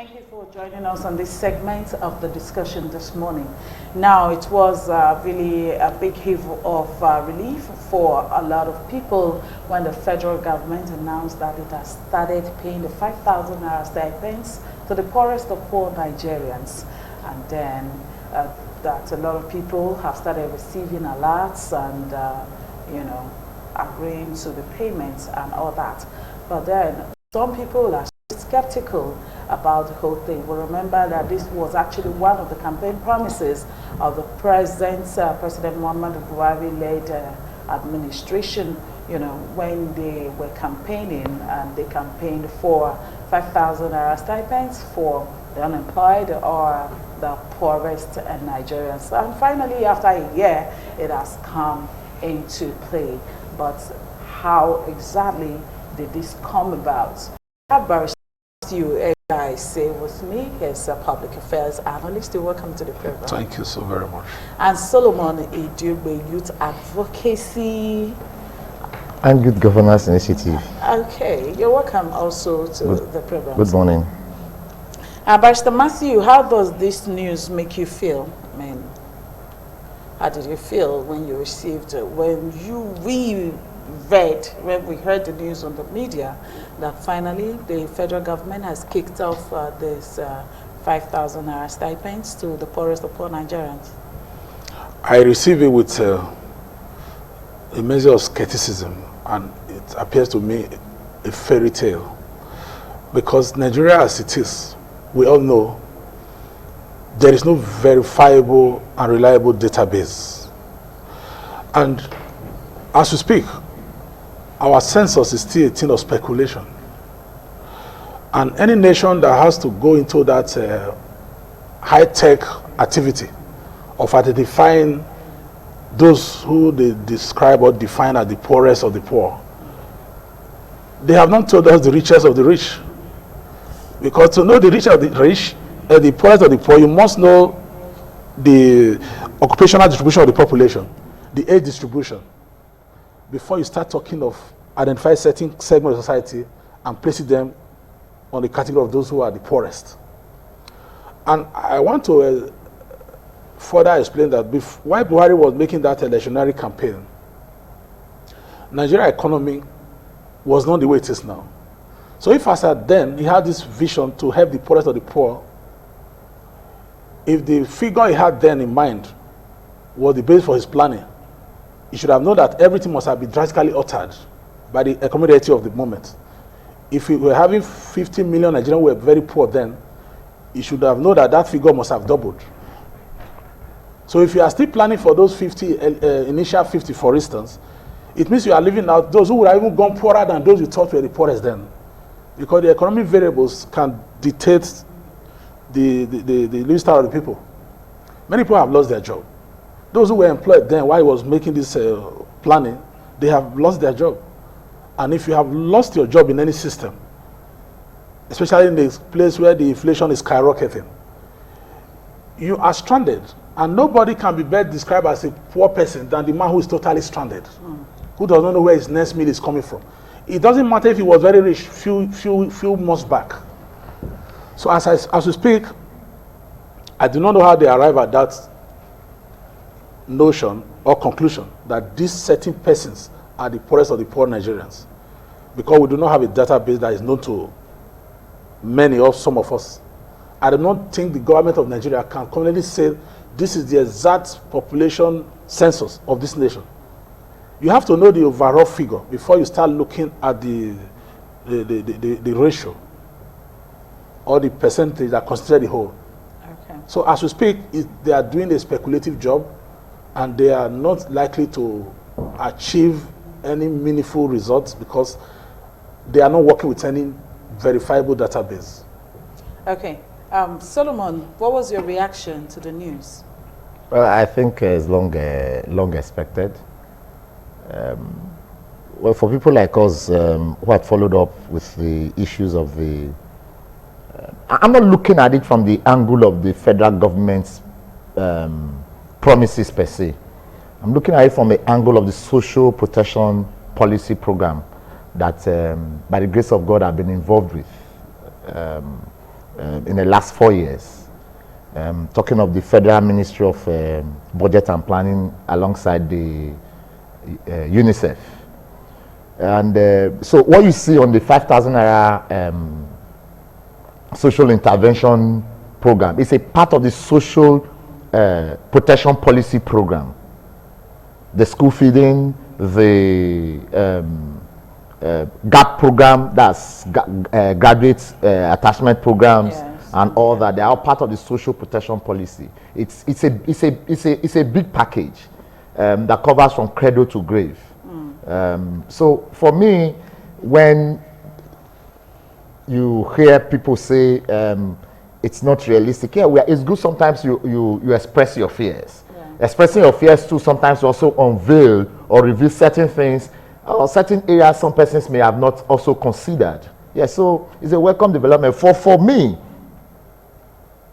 Thank you for joining us on this segment of the discussion this morning. Now, it was really a big heave of relief for a lot of people when the federal government announced that it has started paying the 5,000 naira stipends to the poorest of poor Nigerians. And then that a lot of people have started receiving alerts and, agreeing to the payments and all that. But then some people are skeptical about the whole thing. We remember that this was actually one of the campaign promises of the President Muhammadu Buhari-led administration, when they were campaigning, and they campaigned for 5,000 naira stipends for the unemployed or the poorest Nigerians. And finally, after a year, it has come into play. But how exactly did this come about? You I say with me is a public affairs analyst. Welcome to the program. Thank you so very much. And Solomon Idugbe, youth advocacy and good governance initiative. Okay, you're welcome also to the program. Good morning. Barrister Matthew, how does this news make you feel? I mean, how did you feel when you received when we heard the news on the media that finally the federal government has kicked off this 5,000 naira stipends to the poorest of poor Nigerians? I receive it with a measure of skepticism, and it appears to me a fairy tale. Because Nigeria as it is, we all know there is no verifiable and reliable database. And as we speak, our census is still a thing of speculation. And any nation that has to go into that high-tech activity of identifying those who they describe or define as the poorest of the poor, they have not told us the richest of the rich. Because to know the richest of the rich, the poorest of the poor, you must know the occupational distribution of the population, the age distribution, before you start talking of identify certain segments of society and placing them on the category of those who are the poorest. And I want to further explain that while Buhari was making that electionary campaign, Nigeria economy was not the way it is now. So if as at then he had this vision to help the poorest of the poor, if the figure he had then in mind was the base for his planning, he should have known that everything must have been drastically altered by the economic reality of the moment. If we were having 50 million Nigerians who were very poor then, he should have known that that figure must have doubled. So if you are still planning for those 50, initial 50 for instance, it means you are leaving out those who would have even gone poorer than those you thought were the poorest then. Because the economic variables can dictate the living style of the people. Many people have lost their job. Those who were employed then while he was making this planning, they have lost their job. And if you have lost your job in any system, especially in this place where the inflation is skyrocketing, you are stranded. And nobody can be better described as a poor person than the man who is totally stranded, who does not know where his next meal is coming from. It doesn't matter if he was very rich few months back. So as we speak, I do not know how they arrive at that notion or conclusion that these certain persons are the poorest of the poor Nigerians, because we do not have a database that is known to many or some of us. I do not think the government of Nigeria can confidently say this is the exact population census of this nation. You have to know the overall figure before you start looking at the ratio or the percentage that constitutes the whole. Okay. So as we speak, they are doing a speculative job, and they are not likely to achieve any meaningful results because they are not working with any verifiable database. Okay. Solomon, what was your reaction to the news? Well, I think it's long expected. Well, for people like us who had followed up with the issues of the... I'm not looking at it from the angle of the federal government's promises per se. I'm looking at it from the angle of the social protection policy program that, by the grace of God, I've been involved with. in the last 4 years. Talking of the Federal Ministry of Budget and Planning alongside the UNICEF. And so what you see on the 5,000 naira social intervention program is a part of the social protection policy program. The school feeding, the GAP program, that's graduate attachment programs, yes, and all that. They are part of the social protection policy. It's a big package that covers from cradle to grave. So for me, when you hear people say it's not realistic, yeah, it's good sometimes you express your fears. Yeah. Expressing your fears too sometimes also unveil or reveal certain things or certain areas some persons may have not also considered. Yeah, so it's a welcome development. For me,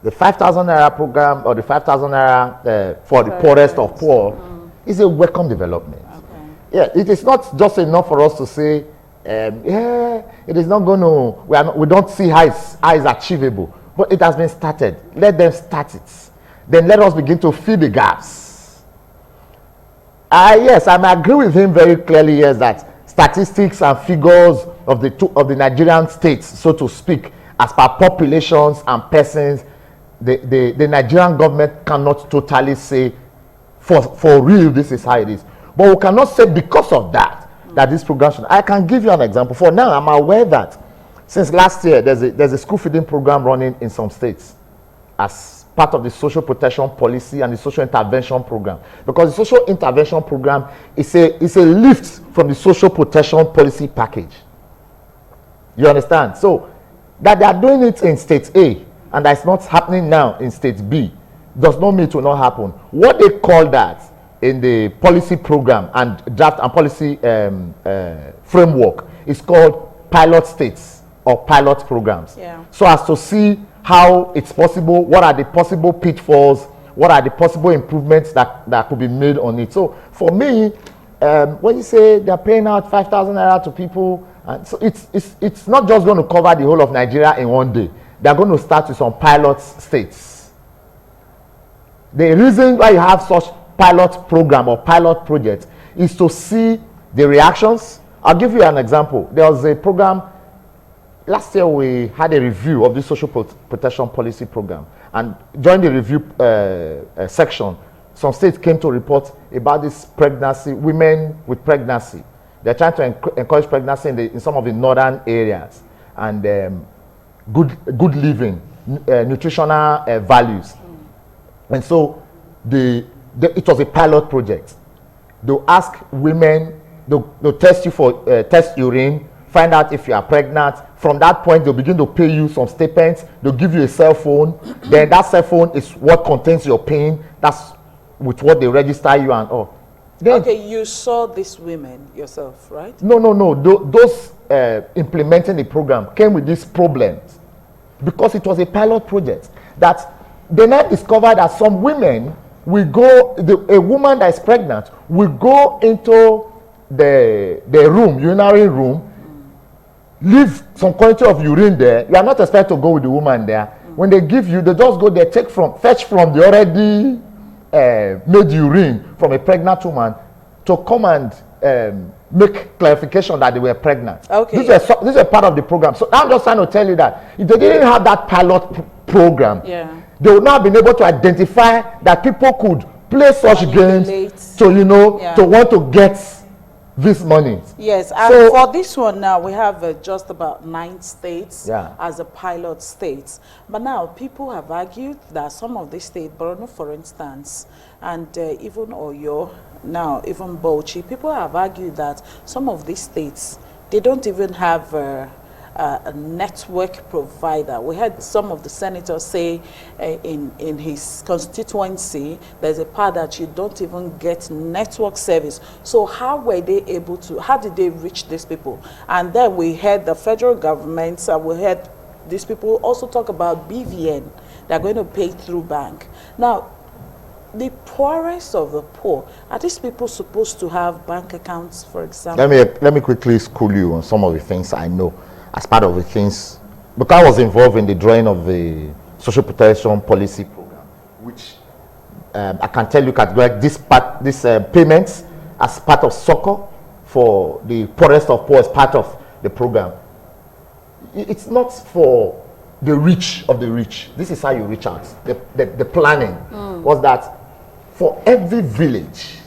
the 5,000 naira program or the 5,000 naira for the poorest of poor is a welcome development. Okay. Yeah, it is not just enough for us to say, yeah, it is not going to, we don't see how it's achievable, but it has been started. Let them start it. Then let us begin to fill the gaps. Yes, I agree with him very clearly, yes, that statistics and figures of the Nigerian states, so to speak, as per populations and persons, the Nigerian government cannot totally say for real this is how it is. But we cannot say because of that this program should. I can give you an example. For now, I'm aware that since last year, there's a school feeding program running in some states as part of the social protection policy and the social intervention program. Because the social intervention program is a lift from the social protection policy package. You understand? So that they are doing it in state A and that's not happening now in state B does not mean it will not happen. What they call that in the policy program and draft and policy framework is called pilot states or pilot programs. Yeah. So as to see how it's possible, what are the possible pitfalls, what are the possible improvements that could be made on it. So for me, when you say they're paying out 5,000 naira to people, and so it's not just going to cover the whole of Nigeria in one day. They're going to start with some pilot states. The reason why you have such pilot program or pilot project is to see the reactions. I'll give you an example. There was a program last year. We had a review of the social protection policy program, and during the review section, some states came to report about this pregnancy, women with pregnancy. They're trying to encourage pregnancy in some of the northern areas, and good living, nutritional values. And so it was a pilot project. They'll ask women, they'll test you for test urine, find out if you are pregnant. From that point, they'll begin to pay you some stipends. They'll give you a cell phone. Then that cell phone is what contains your PIN. That's with what they register you and all. Then, okay, you saw these women yourself, right? No. Those implementing the program came with these problems because it was a pilot project that they now discovered that some women will go, a woman that is pregnant will go into the room, urinary room, leave some quantity of urine there. You are not expected to go with the woman there. When they give you, they just go there, fetch from the already made urine from a pregnant woman to come and make clarification that they were pregnant. Okay. This is a part of the program. So I'm just trying to tell you that if they didn't have that pilot program, they would not have been able to identify that people could play such games to to want to get this money. Yes, and so, for this one now, we have just about 9 states as a pilot states. But now people have argued that some of these states, Borno for instance, and even Oyo, now even Bauchi, people have argued that some of these states, they don't even have a network provider. We had some of the senators say in his constituency, there's a part that you don't even get network service. So how were they able to, how did they reach these people? And then we had the federal government, we had these people also talk about BVN. They're going to pay through bank. Now, the poorest of the poor, are these people supposed to have bank accounts, for example? Let me quickly school you on some of the things I know as part of the things because I was involved in the drawing of the social protection policy program, which I can tell you this payments as part of SOCO for the poorest of poor as part of the program. It's not for the rich of the rich. This is how you reach out. The planning was that for every village,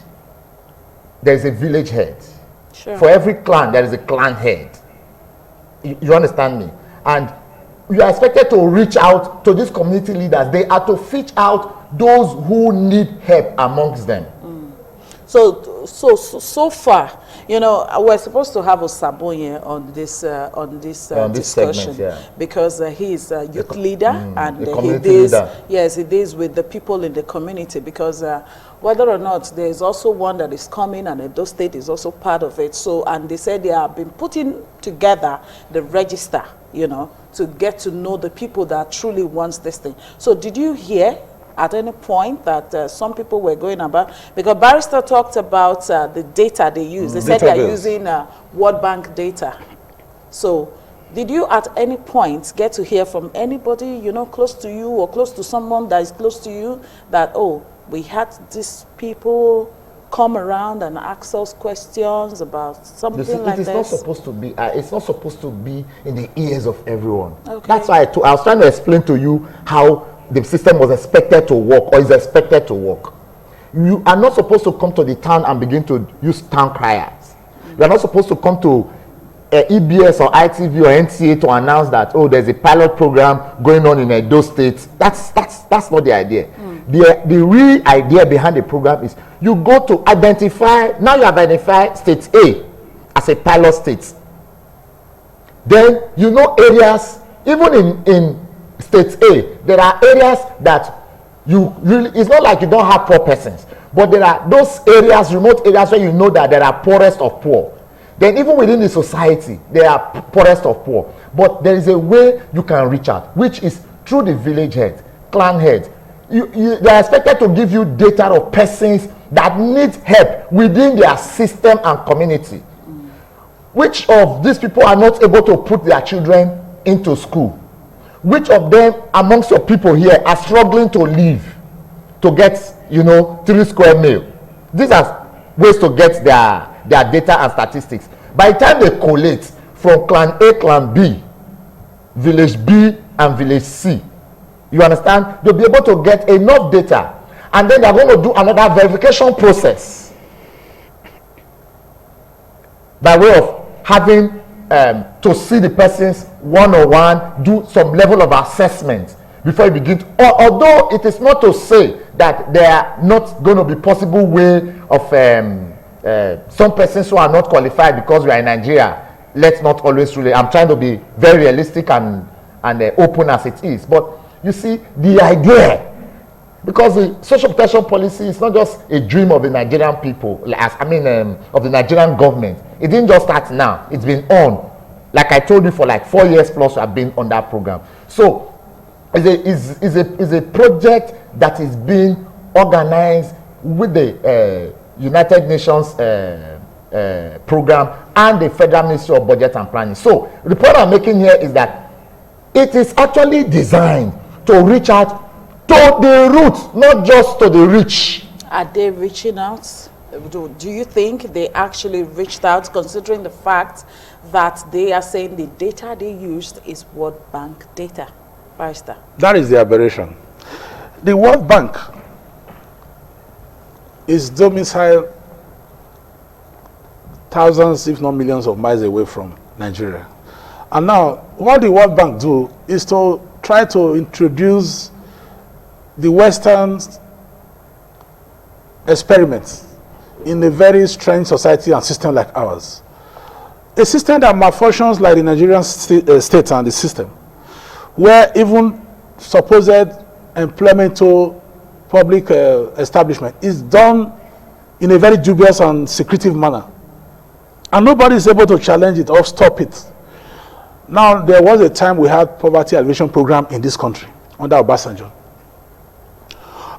there is a village head. Sure. For every clan, there is a clan head. You understand me? And you are expected to reach out to these community leaders. They are to fish out those who need help amongst them. So far, you know, we're supposed to have Osabonye on this discussion, segment, because he is a youth leader and he deals with the people in the community, because whether or not there is also one that is coming, and Edo State is also part of it. So, and they said they have been putting together the register, you know, to get to know the people that truly wants this thing. So did you hear at any point that some people were going about, because Barrister talked about the data they use. They said they are using World Bank data. So did you at any point get to hear from anybody, you know, close to you or close to someone that is close to you that, oh, we had these people come around and ask us questions about something like this? It is not supposed to be. It's not supposed to be in the ears of everyone. Okay. That's why I was trying to explain to you how the system was expected to work, or is expected to work. You are not supposed to come to the town and begin to use town criers. You are not supposed to come to EBS or ITV or NCA to announce that, oh, there's a pilot program going on in Edo State. That's not the idea. The real idea behind the program is you go to identify. Now you have identified state A as a pilot state. Then you know areas, even in state A, there are areas that you really, it's not like you don't have poor persons, but there are those areas, remote areas, where you know that there are poorest of poor. Then even within the society, there are poorest of poor. But there is a way you can reach out, which is through the village head, clan head. They are expected to give you data of persons that need help within their system and community. Which of these people are not able to put their children into school? Which of them amongst your people here are struggling to live, to get, you know, 3 square meal? These are ways to get their data and statistics. By the time they collate from clan A, clan B, village B, and village C, you understand, they'll be able to get enough data, and then they're going to do another verification process by way of having to see the person's one-on-one, do some level of assessment before you begin to, although it is not to say that there are not going to be possible way of some persons who are not qualified because we are in Nigeria. Let's not always really, I'm trying to be very realistic and open as it is, but you see the idea, because the social protection policy is not just a dream of the Nigerian people, of the Nigerian government. It didn't just start now. It's been on, like I told you, for like 4 years plus. I've been on that program. So it's a project that is being organized with the United Nations program and the Federal Ministry of Budget and Planning. So the point I'm making here is that it is actually designed to reach out to the root, not just to the rich. Are they reaching out? Do you think they actually reached out, considering the fact that they are saying the data they used is World Bank data? Barrister. That is the aberration. The World Bank is domiciled thousands, if not millions of miles away from Nigeria. And now, what the World Bank do is to try to introduce the Western experiments in a very strange society and system like ours. A system that malfunctions like the Nigerian state and the system, where even supposed employment to public establishment is done in a very dubious and secretive manner. And nobody is able to challenge it or stop it. Now, there was a time we had poverty alleviation program in this country under Obasanjo.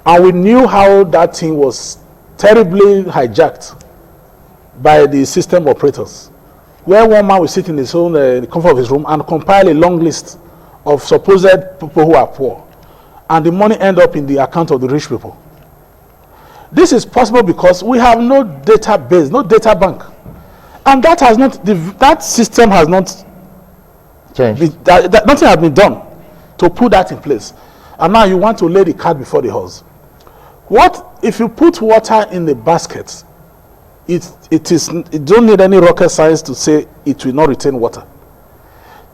And we knew how that thing was terribly hijacked by the system operators, where one man will sit in his own the comfort of his room and compile a long list of supposed people who are poor, and the money end up in the account of the rich people. This is possible because we have no database, no data bank, and that has not, that system has not changed. Nothing has been done to put that in place, and now you want to lay the cart before the horse. What if you put water in the basket? It don't need any rocket science to say it will not retain water.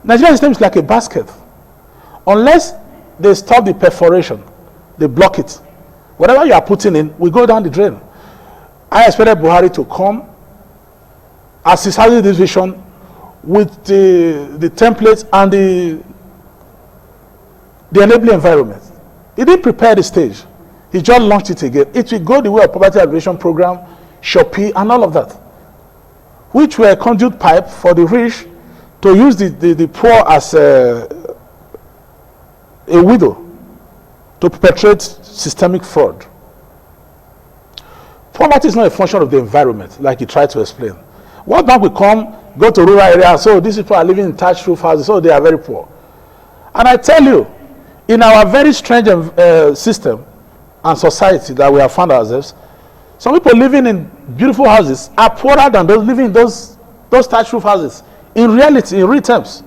Nigerian system is like a basket. Unless they stop the perforation, they block it. Whatever you are putting in will go down the drain. I expected Buhari to come as he's having this vision with the templates and the enabling environment. He didn't prepare the stage. He just launched it again. It will go the way of poverty alleviation program, Shopee, and all of that, which were conduit pipe for the rich to use the poor as a widow to perpetrate systemic fraud. Poverty is not a function of the environment, like he tried to explain. What bank will come, go to rural areas, so these people are living in thatched roof houses, so they are very poor. And I tell you, in our very strange system and society that we have found ourselves, some people living in beautiful houses are poorer than those living in those thatched roof houses. In reality, in real terms,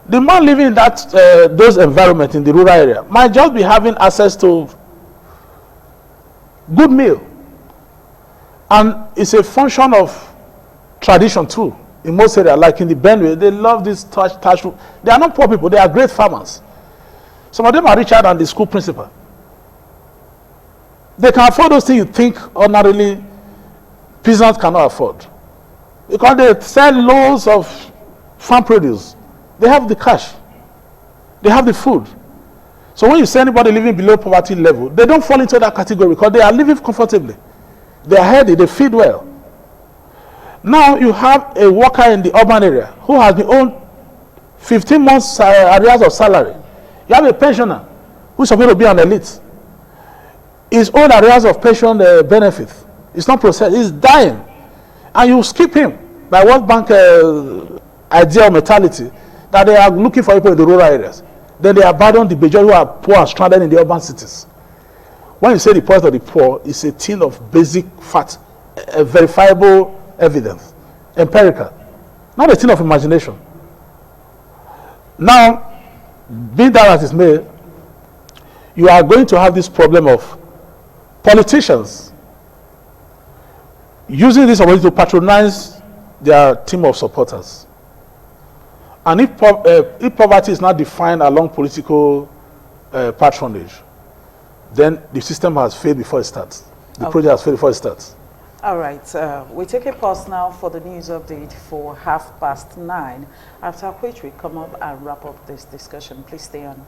the man living in those environments in the rural area might just be having access to good meal, and it's a function of tradition too. In most areas, like in the Benue, they love this thatched roof. They are not poor people; they are great farmers. Some of them are richer than the school principal. They can afford those things you think ordinarily peasants cannot afford, because they sell loads of farm produce. They have the cash, they have the food. So when you see anybody living below poverty level, they don't fall into that category because they are living comfortably. They are healthy, they feed well. Now you have a worker in the urban area who has been owed 15 months arrears of salary. You have a pensioner who's supposed to be an elite. His own arrears of pension benefit, it's not processed, he's dying. And you skip him by World Bank idea of mentality that they are looking for people in the rural areas. Then they abandon the majority who are poor and stranded in the urban cities. When you say the poorest of the poor, it's a thing of basic fact, a verifiable evidence, empirical, not a thing of imagination. Now, being that as is made, you are going to have this problem of politicians using this opportunity to patronize their team of supporters. And if poverty is not defined along political patronage, then the system has failed before it starts. The project has failed before it starts. All right, we take a pause now for the news update for 9:30, after which we come up and wrap up this discussion. Please stay on.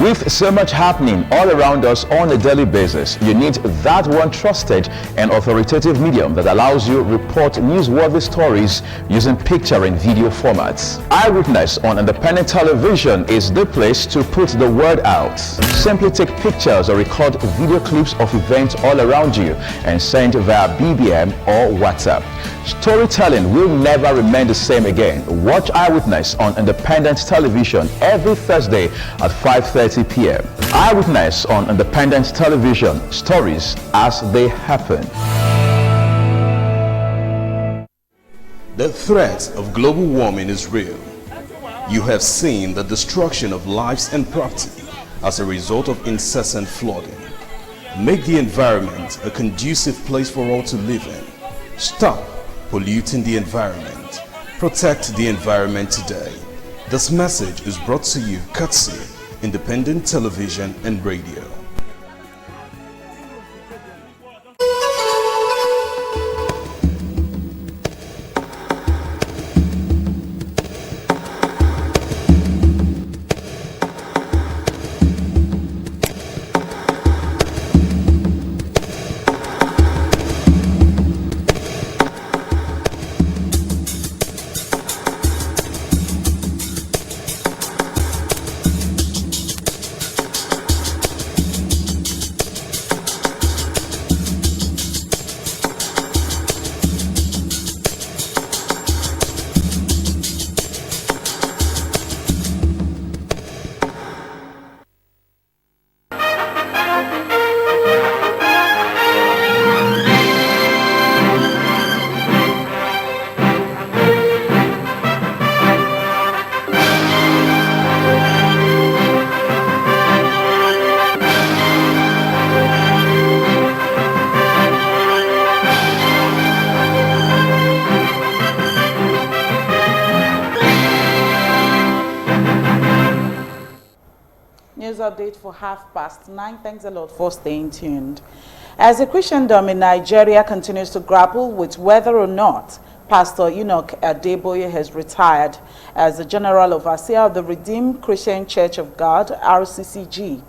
With so much happening all around us on a daily basis, you need that one trusted and authoritative medium that allows you report newsworthy stories using picture and video formats. Eyewitness on independent television is the place to put the word out. Simply take pictures or record video clips of events all around you and send via BBM or WhatsApp. Storytelling will never remain the same again. Watch Eyewitness on independent television every Thursday at 5:30 p.m. Eyewitness on independent television. Stories as they happen. The threat of global warming is real. You have seen the destruction of lives and property as a result of incessant flooding. Make the environment a conducive place for all to live in. Stop polluting the environment. Protect the environment today. This message is brought to you courtesy Independent Television and Radio. update for 9:30. Thanks a lot for staying tuned. As the Christendom in Nigeria continues to grapple with whether or not Pastor Enoch Adeboye has retired as the General Overseer of the Redeemed Christian Church of God, RCCG,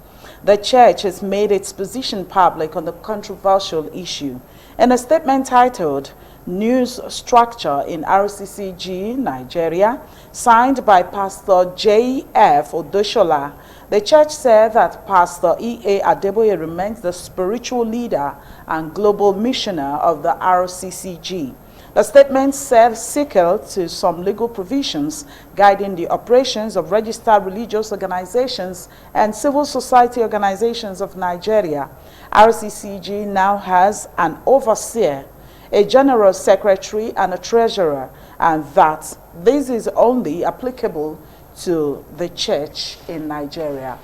the church has made its position public on the controversial issue. In a statement titled News Structure in RCCG, Nigeria, signed by Pastor J.F. Odoshola, the church said that Pastor E.A. Adeboye remains the spiritual leader and global missioner of the RCCG. The statement said sickle to some legal provisions guiding the operations of registered religious organizations and civil society organizations of Nigeria. RCCG now has an overseer, a general secretary, and a treasurer, and that this is only applicable to the church in Nigeria.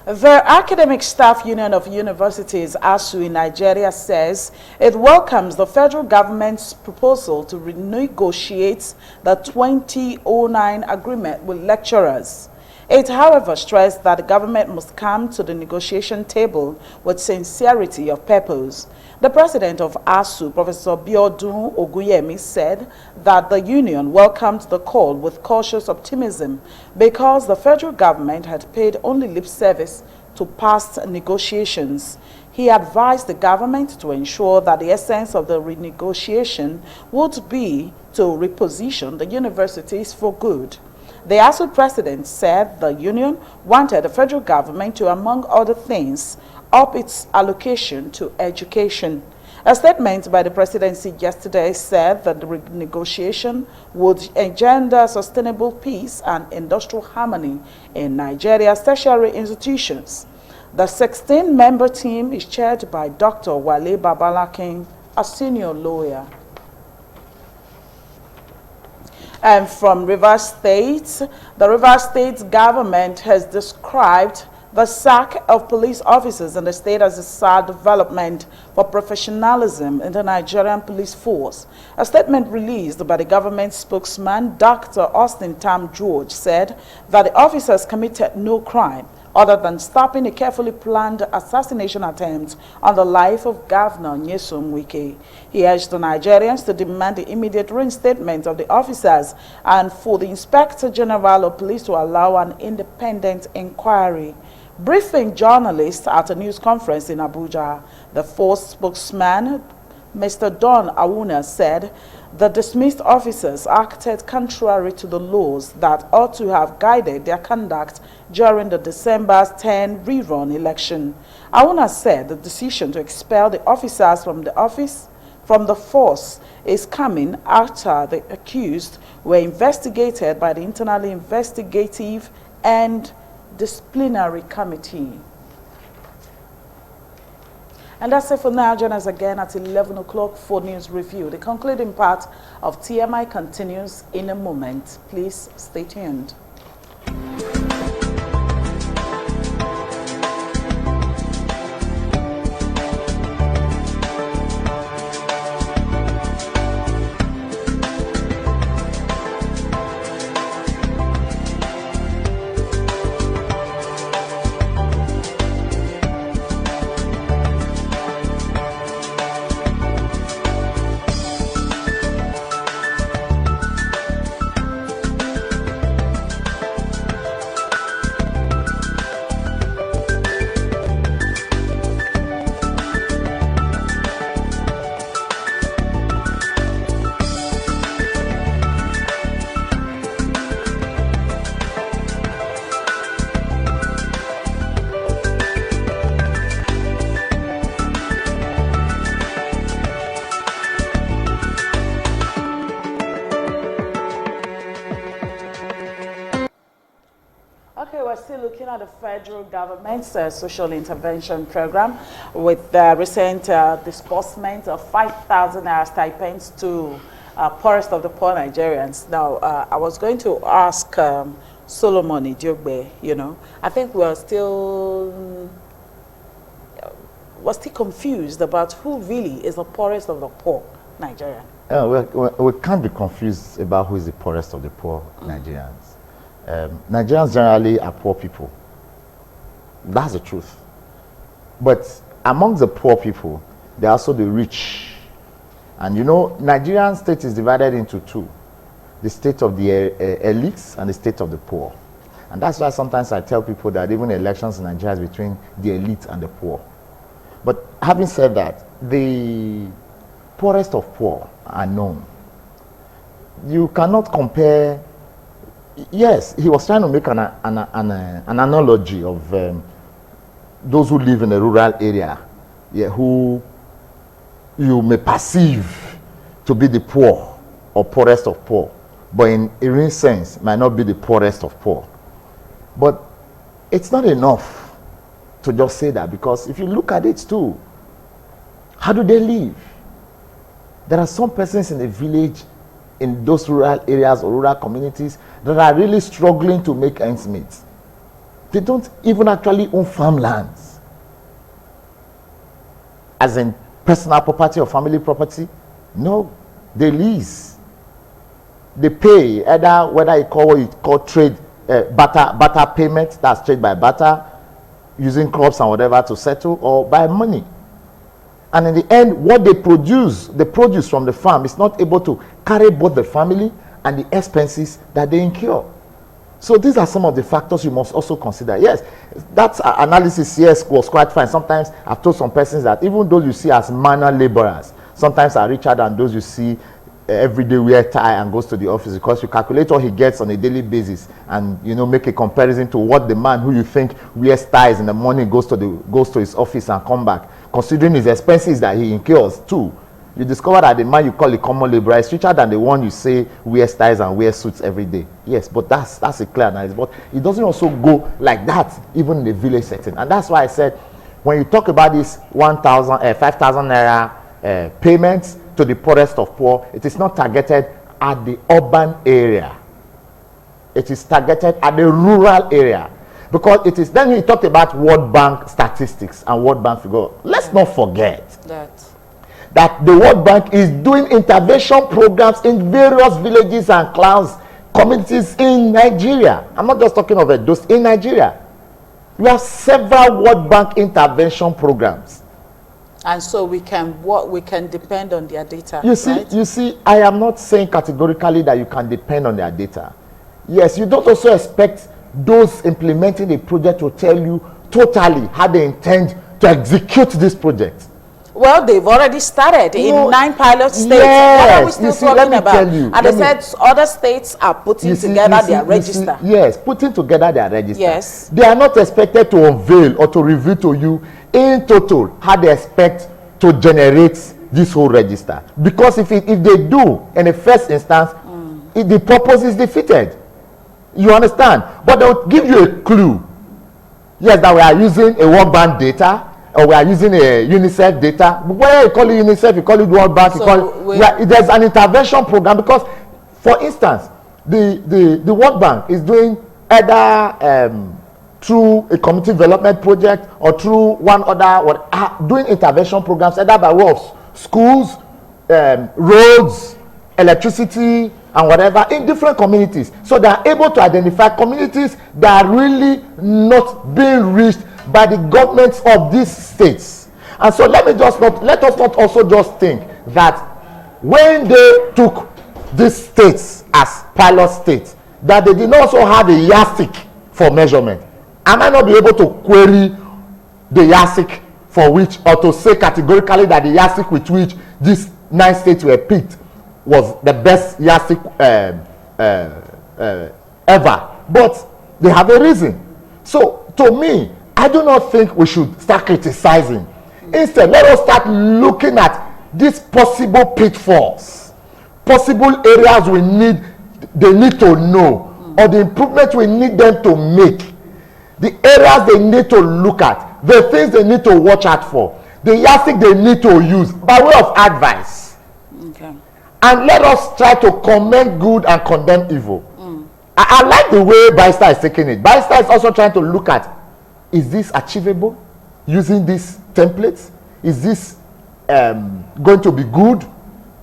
The Academic Staff Union of Universities, ASU, in Nigeria says it welcomes the federal government's proposal to renegotiate the 2009 agreement with lecturers. It, however, stressed that the government must come to the negotiation table with sincerity of purpose. The president of ASU, Professor Biodun Oguyemi, said that the union welcomed the call with cautious optimism because the federal government had paid only lip service to past negotiations. He advised the government to ensure that the essence of the renegotiation would be to reposition the universities for good. The ASU president said the union wanted the federal government to, among other things, up its allocation to education. A statement by the presidency yesterday said that the renegotiation would engender sustainable peace and industrial harmony in Nigeria's tertiary institutions. The 16-member team is chaired by Dr. Wale Babalakin, a senior lawyer. And from Rivers State, the Rivers State government has described the sack of police officers in the state as a sad development for professionalism in the Nigerian police force. A statement released by the government spokesman, Dr. Austin Tam George, said that the officers committed no crime other than stopping a carefully planned assassination attempt on the life of Governor Nyesom Wike. He urged the Nigerians to demand the immediate reinstatement of the officers and for the Inspector General of Police to allow an independent inquiry. Briefing journalists at a news conference in Abuja, the force spokesman, Mr. Don Awuna, said the dismissed officers acted contrary to the laws that ought to have guided their conduct during the December 10 rerun election. Awuna said the decision to expel the officers from the force is coming after the accused were investigated by the Internally Investigative and Disciplinary Committee. And that's it for now. Join us again at 11 o'clock for News Review. The concluding part of TMI continues in a moment. Please stay tuned. Okay, we're still looking at the federal government's social intervention program with the recent disbursement of 5,000 stipends to poorest of the poor Nigerians. Now, I was going to ask Solomon Idiogbe, I think we're still confused about who really is the poorest of the poor Nigerian. We can't be confused about who is the poorest of the poor Nigerians. Nigerians generally are poor people. That's the truth. But among the poor people, there are also the rich. And you know, Nigerian state is divided into two. The state of the elites and the state of the poor. And that's why sometimes I tell people that even elections in Nigeria is between the elite and the poor. But having said that, the poorest of poor are known. You cannot compare. Yes, he was trying to make an analogy of those who live in a rural area, who you may perceive to be the poor or poorest of poor, but in a real sense might not be the poorest of poor. But it's not enough to just say that, because if you look at it too, how do they live? There are some persons in the village, in those rural areas or rural communities, that are really struggling to make ends meet. They don't even actually own farmlands, as in personal property or family property. No, they lease. They pay either whether you call what you call trade, barter payment, that's trade by barter, using crops and whatever to settle, or by money. And in the end, what they produce, the produce from the farm, is not able to carry both the family and the expenses that they incur. So these are some of the factors you must also consider. Yes, that analysis, yes, was quite fine. Sometimes I've told some persons that even those you see as manual laborers, sometimes are richer than those you see every day wear tie and goes to the office, because you calculate what he gets on a daily basis and, you know, make a comparison to what the man who you think wears ties in the morning goes to his office and come back, considering his expenses that he incurs too. You discover that the man you call a common laborer is richer than the one you say wears ties and wears suits every day. Yes, but that's a clear analysis. But it doesn't also go like that even in the village setting. And that's why I said, when you talk about this 5,000 naira payments to the poorest of poor, it is not targeted at the urban area. It is targeted at the rural area. Because it is, then we talked about World Bank statistics and World Bank figure. Let's not forget that the World Bank is doing intervention programs in various villages and clans, communities in Nigeria. I'm not just talking of those in Nigeria. We have several World Bank intervention programs. And so we can depend on their data. You see, I am not saying categorically that you can depend on their data. Yes, you don't also expect those implementing the project to tell you totally how they intend to execute this project. Well, they've already started in 9 pilot states. Yes, what are we still talking about? And they said other states are putting together their register. Yes, putting together their register. Yes. They are not expected to unveil or to reveal to you in total how they expect to generate this whole register. Because if they do in the first instance, the purpose is defeated. You understand? But they'll give you a clue. Yes, that we are using a World Bank data, or we are using a UNICEF data. Whether you call it UNICEF, you call it World Bank, there's an intervention program. Because, for instance, the World Bank is doing either through a community development project or through one other, doing intervention programs either by way of schools, roads, electricity, and whatever in different communities. So they are able to identify communities that are really not being reached by the governments of these states. And so let us not also just think that when they took these states as pilot states, that they did not also have a yardstick for measurement. I might not be able to query the yardstick for which, or to say categorically that the yardstick with which these 9 states were picked was the best yardstick ever. But they have a reason. So to me, I do not think we should start criticizing. Instead, let us start looking at these possible pitfalls, possible areas they need to know, or the improvements we need them to make, the areas they need to look at, the things they need to watch out for, the yardstick they need to use by way of advice. Okay. And let us try to commend good and condemn evil. I like the way Barrister is taking it. Barrister is also trying to look at, is this achievable using these templates? Is this going to be good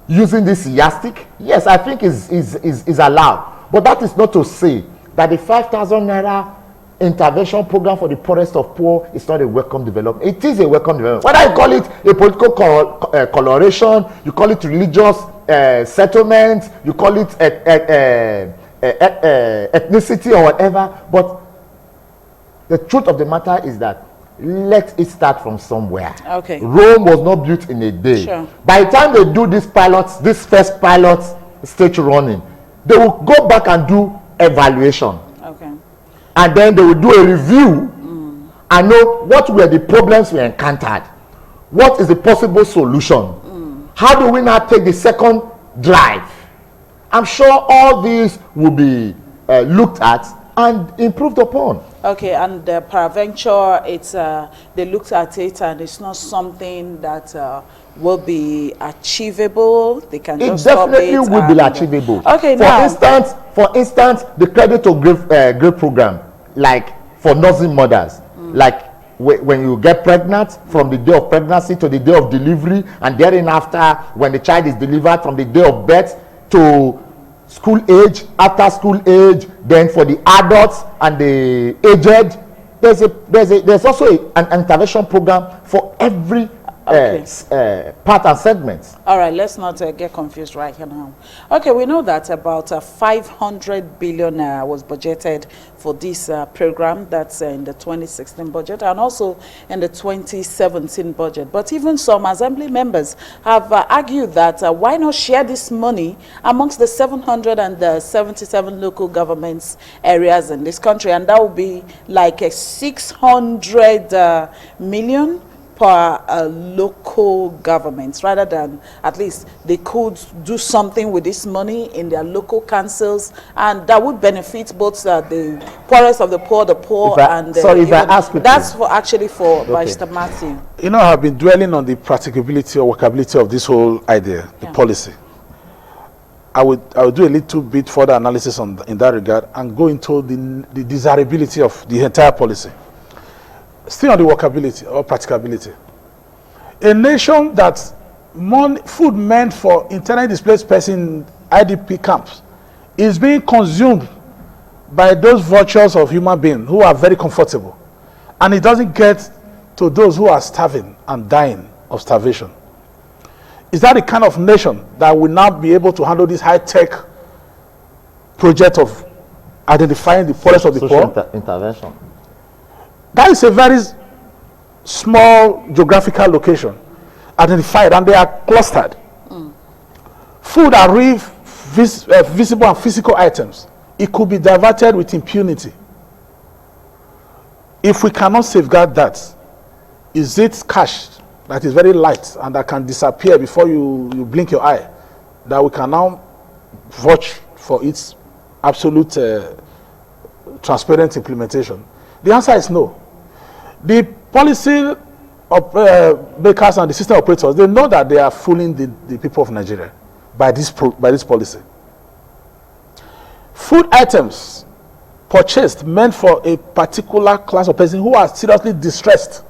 using this yardstick? Yes, I think is allowed. But that is not to say that the 5,000 naira intervention program for the poorest of poor is not a welcome development. It is a welcome development. Whether you call it a political coloration, you call it religious settlement, you call it ethnicity or whatever, but the truth of the matter is that let it start from somewhere. Okay. Rome was not built in a day. Sure. By the time they do this first pilot stage running, they will go back and do evaluation. Okay. And then they will do a review and know what were the problems we encountered. What is the possible solution? How do we now take the second drive? I'm sure all these will be looked at and improved upon. Okay, and peradventure, it's they looked at it and it's not something that will be achievable. They can just stop it. It definitely will be achievable. Okay, for instance, the credit to grave program, like for nursing mothers, like when you get pregnant, from the day of pregnancy to the day of delivery, and thereafter when the child is delivered, from the day of birth to school age, after school age, then for the adults and the aged, there's also an intervention program for every part and segments. All right, let's not get confused right here now. Okay, we know that about 500 billion was budgeted for this program. That's in the 2016 budget and also in the 2017 budget. But even some assembly members have argued that why not share this money amongst the 777 local governments areas in this country, and that would be like a 600 million per local governments, rather than at least they could do something with this money in their local councils, and that would benefit both the poorest of the poor, and that's for actually for Mr. Matthew. You know, I've been dwelling on the practicability or workability of this whole idea, the policy. I would do a little bit further analysis in that regard and go into the desirability of the entire policy. Still on the workability or practicability. A nation that food meant for internally displaced person IDP camps is being consumed by those vultures of human beings who are very comfortable, and it doesn't get to those who are starving and dying of starvation. Is that the kind of nation that will now be able to handle this high-tech project of identifying the poorest of the poor? Intervention. That is a very small geographical location, identified, and they are clustered. Food are real visible and physical items. It could be diverted with impunity. If we cannot safeguard that, is it cash that is very light and that can disappear before you blink your eye, that we can now vouch for its absolute transparent implementation? The answer is no. The policy makers and the system operators, they know that they are fooling the people of Nigeria by this policy. Food items purchased meant for a particular class of person who are seriously distressed,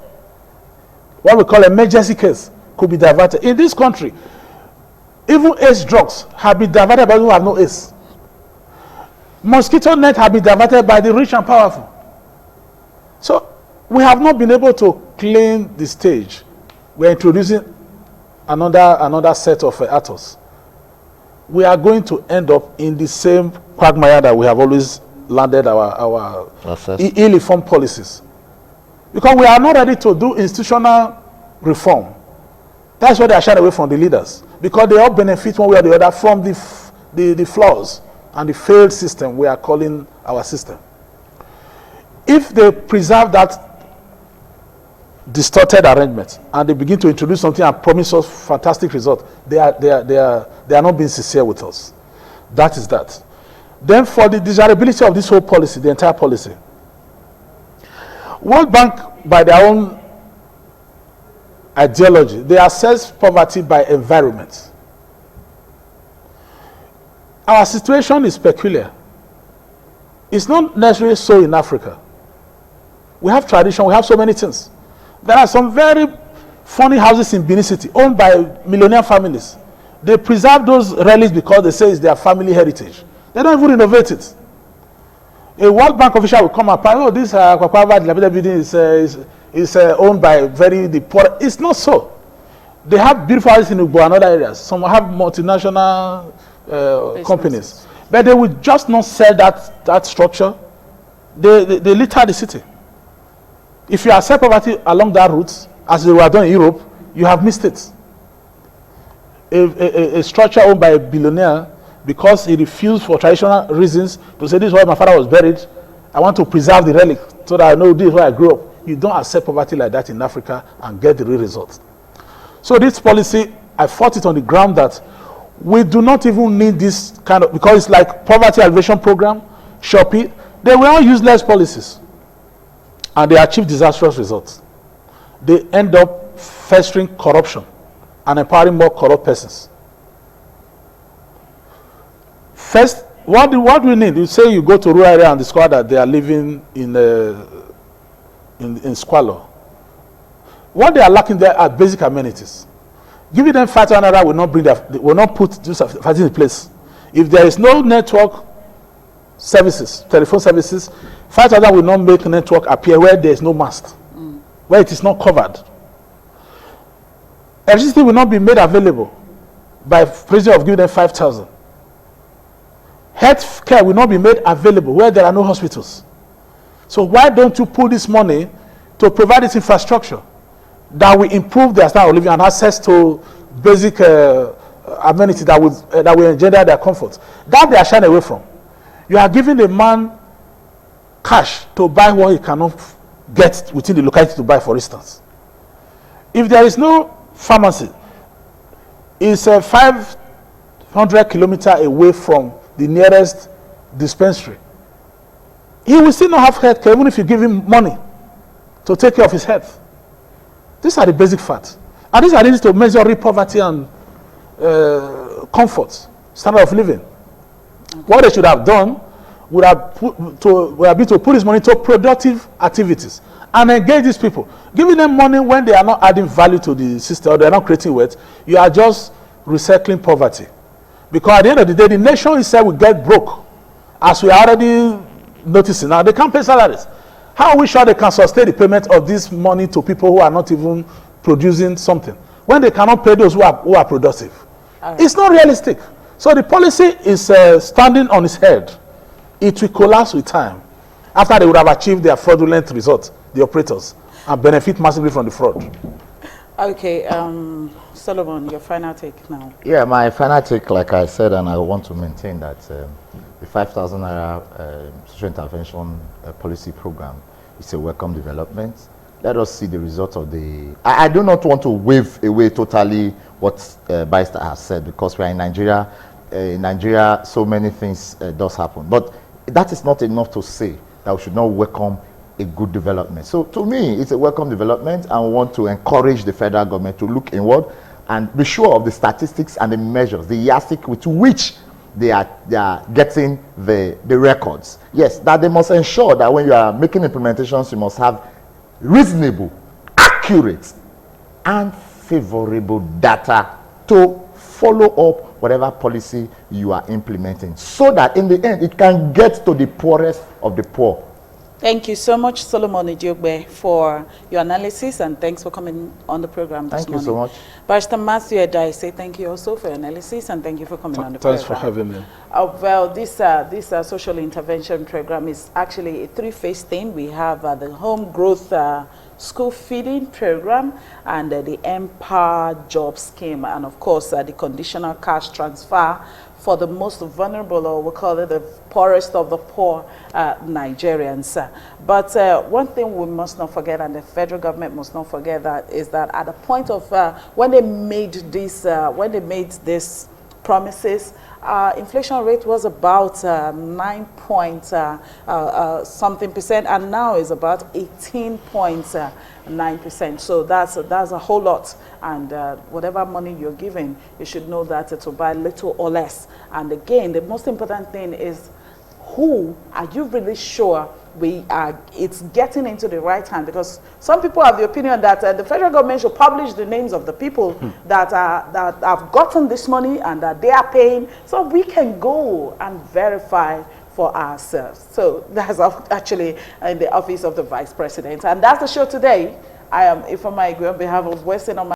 what we call emergency case, could be diverted. In this country, even ACE drugs have been diverted by those who have no ACE. Mosquito net have been diverted by the rich and powerful. So we have not been able to clean the stage. We are introducing another set of actors. We are going to end up in the same quagmire that we have always landed our ill-informed policies. Because we are not ready to do institutional reform. That's why they are shying away from the leaders. Because they all benefit one way or the other from the flaws and the failed system we are calling our system. If they preserve that distorted arrangement and they begin to introduce something and promise us fantastic results, they are not being sincere with us. That is that. Then for the desirability of this whole policy, the entire policy, World Bank, by their own ideology, they assess poverty by environment. Our situation is peculiar. It's not necessarily so in Africa. We have tradition, we have so many things. There are some very funny houses in Benin City owned by millionaire families. They preserve those relics because they say it's their family heritage. They don't even renovate it. A World Bank official will come up, oh, this Kwakwa dilapidated building is owned by the poor. It's not so. They have beautiful houses in Ugbo and other areas. Some have multinational companies. But they will just not sell that structure. They litter the city. If you accept poverty along that route, as they were done in Europe, you have missed it. A structure owned by a billionaire, because he refused for traditional reasons to say, this is where my father was buried, I want to preserve the relic so that I know this is where I grew up. You don't accept poverty like that in Africa and get the real results. So this policy, I fought it on the ground that we do not even need this kind of, because it's like poverty alleviation program, Shopee. They were all useless policies. And they achieve disastrous results. They end up festering corruption and empowering more corrupt persons. First, what do we need? You say you go to rural area and discover that they are living in squalor. What they are lacking there are basic amenities. Giving them 5,000 naira will not put this facility in place. If there is no network services, telephone services, 5,000 will not make network appear where there is no mast, where it is not covered. Electricity will not be made available by president of giving them 5,000. Health care will not be made available where there are no hospitals. So why don't you put this money to provide this infrastructure that will improve their standard of living and access to basic amenities that will engender their comfort? That they are shying away from. You are giving a man cash to buy what he cannot get within the locality to buy, for instance. If there is no pharmacy, it's 500 kilometers away from the nearest dispensary, he will still not have health care even if you give him money to take care of his health. These are the basic facts. And these are needed to measure real poverty and comfort, standard of living. What they should have done would have been to put this money to productive activities and engage these people. Giving them money when they are not adding value to the system or they are not creating wealth, you are just recycling poverty. Because at the end of the day, the nation itself will get broke, as we are already noticing now. They can't pay salaries. How are we sure they can sustain the payment of this money to people who are not even producing something, when they cannot pay those who are productive? Right. It's not realistic. So the policy is standing on its head. It will collapse with time after they would have achieved their fraudulent results, the operators, and benefit massively from the fraud. Okay, Solomon, your final take now. Yeah, my final take, like I said, and I want to maintain that the 5,000 naira social intervention policy program is a welcome development. Let us see the result of the... I do not want to wave away totally what Barrister has said, because we are in Nigeria. In Nigeria, so many things does happen. But that is not enough to say that we should not welcome a good development. So to me, it's a welcome development, and we want to encourage the federal government to look inward and be sure of the statistics and the measures, the yardstick with which they are getting the records. Yes, that they must ensure that when you are making implementations, you must have reasonable, accurate, and favorable data to follow up whatever policy you are implementing, so that in the end it can get to the poorest of the poor. Thank you so much, Solomon Idiogbe, for your analysis, and thanks for coming on the program this morning. Thank you so much. Barrister Matthew Edai, say thank you also for your analysis, and thank you for coming on the program. Thanks for having me. Well, this social intervention program is actually a three-phase thing. We have the home growth school feeding program, and the Empower Job Scheme, and of course the conditional cash transfer for the most vulnerable, or we call it the poorest of the poor Nigerians. But one thing we must not forget, and the federal government must not forget, that is that at the point of when they made these promises, inflation rate was about 9 something percent, and now is about 18.9%. So that's a whole lot. And whatever money you're giving, you should know that it will buy little or less. And again, the most important thing is, who are you really sure it's getting into the right hand? Because some people have the opinion that the federal government should publish the names of the people that have gotten this money and that they are paying, so we can go and verify for ourselves. So that's actually in the office of the Vice President. And that's the show today. I am Ifeoma Igwe on behalf of Western